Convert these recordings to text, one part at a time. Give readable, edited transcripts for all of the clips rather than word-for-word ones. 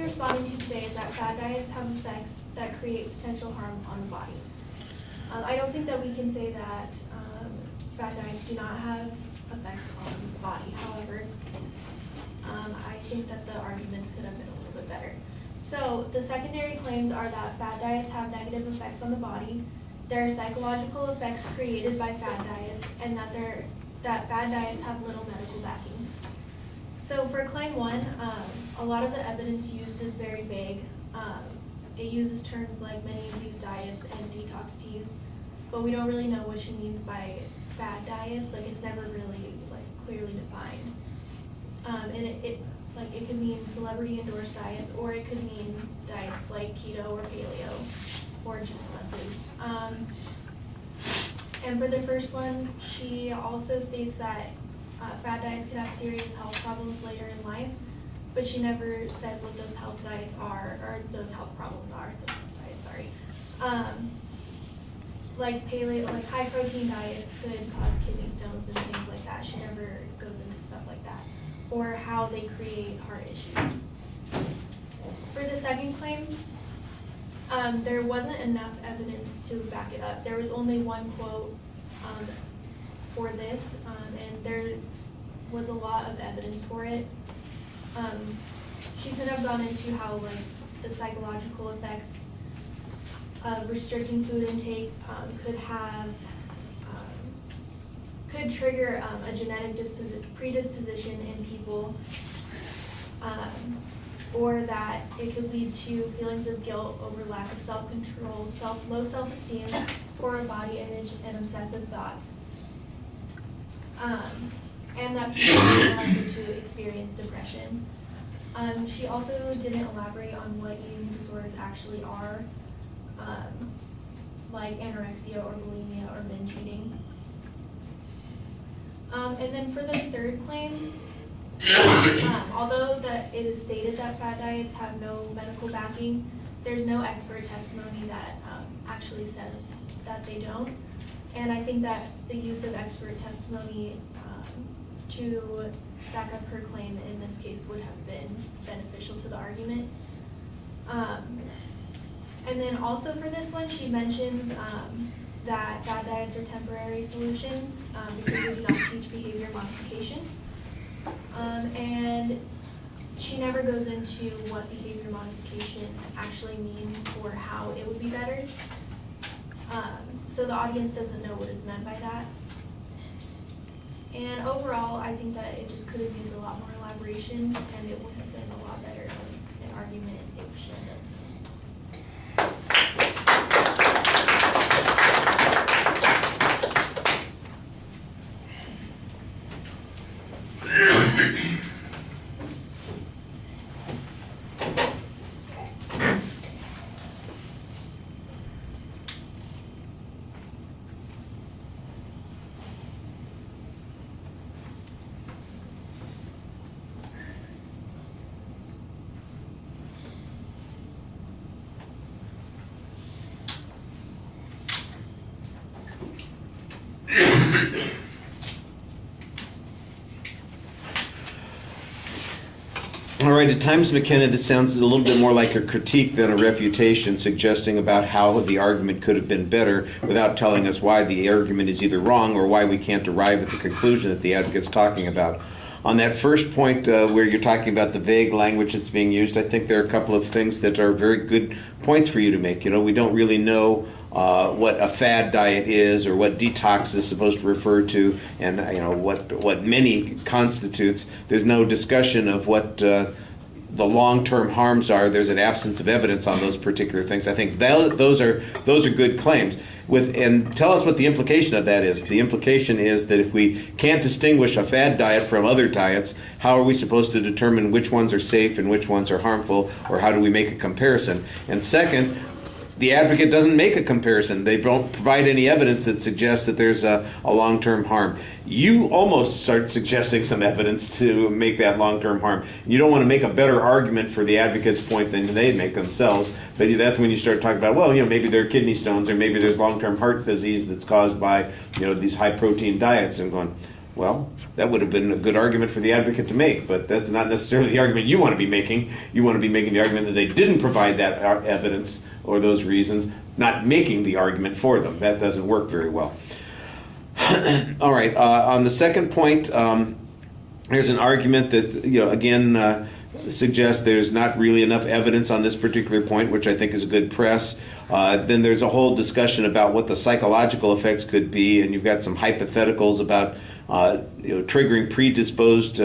responding to today is that fad diets have effects that create potential harm on the body. I don't think that we can say that fad diets do not have effects on the body. However, I think that the arguments could have been a little bit better. So the secondary claims are that fad diets have negative effects on the body, there are psychological effects created by fad diets, and that fad diets have little medical backing. So for claim one, a lot of the evidence used is very vague. It uses terms like many of these diets and detox teas, but we don't really know what she means by fad diets. Like, it's never really clearly defined. And it could mean celebrity endorsed diets, or it could mean diets like keto or paleo or juice cleanses. And for the first one, she also states that fad diets could have serious health problems later in life, but she never says what those health diets are, or those health problems are. Those health diets, sorry. Like paleo, like high protein diets could cause kidney stones and things like that. She never goes into stuff like that, or how they create heart issues. For the second claim, there wasn't enough evidence to back it up. There was only one quote for this, and there was a lot of evidence for it. She could have gone into how the psychological effects of restricting food intake could trigger a genetic predisposition in people, or that it could lead to feelings of guilt over lack of self-control, low self-esteem, poor body image, and obsessive thoughts. And that people are more likely to experience depression. She also didn't elaborate on what eating disorders actually are, like anorexia or bulimia or binge eating. And then for the third claim, although it is stated that fad diets have no medical backing, there's no expert testimony that actually says that they don't. And I think that the use of expert testimony to back up her claim in this case would have been beneficial to the argument. And then also for this one, she mentions that fad diets are temporary solutions because they do not teach behavior modification. And she never goes into what behavior modification actually means or how it would be better. So the audience doesn't know what is meant by that. And overall, I think that it just could have used a lot more elaboration, and it would have been a lot better of an argument if she had done so. All right, at times, McKenna, this sounds a little bit more like a critique than a refutation, suggesting about how the argument could have been better without telling us why the argument is either wrong or why we can't arrive at the conclusion that the advocate's talking about. On that first point where you're talking about the vague language that's being used, I think there are a couple of things that are very good points for you to make. You know, we don't really know what a fad diet is or what detox is supposed to refer to, and what many constitutes. There's no discussion of what the long-term harms are. There's an absence of evidence on those particular things. I think those are good claims. And tell us what the implication of that is. The implication is that if we can't distinguish a fad diet from other diets, how are we supposed to determine which ones are safe and which ones are harmful, or how do we make a comparison? And second, the advocate doesn't make a comparison. They don't provide any evidence that suggests that there's a long-term harm. You almost start suggesting some evidence to make that long-term harm. You don't want to make a better argument for the advocate's point than they make themselves, but that's when you start talking about, well, maybe there are kidney stones, or maybe there's long-term heart disease that's caused by, these high-protein diets, and going, well, that would have been a good argument for the advocate to make, but that's not necessarily the argument you want to be making. You want to be making the argument that they didn't provide that evidence or those reasons, not making the argument for them. That doesn't work very well. All right, on the second point, there's an argument that, again, suggests there's not really enough evidence on this particular point, which I think is a good press. Then there's a whole discussion about what the psychological effects could be, and you've got some hypotheticals about triggering predisposed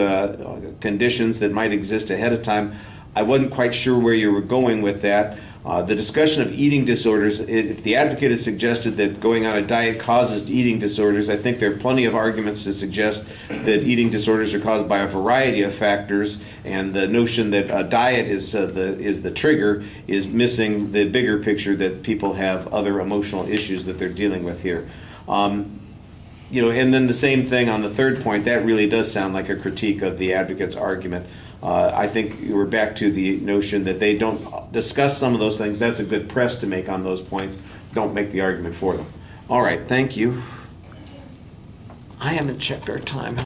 conditions that might exist ahead of time. I wasn't quite sure where you were going with that. The discussion of eating disorders, if the advocate has suggested that going on a diet causes eating disorders, I think there are plenty of arguments to suggest that eating disorders are caused by a variety of factors, and the notion that a diet is the trigger is missing the bigger picture that people have other emotional issues that they're dealing with here. And then the same thing on the third point, that really does sound like a critique of the advocate's argument. I think we're back to the notion that they don't discuss some of those things. That's a good press to make on those points. Don't make the argument for them. All right, thank you. I haven't checked our time.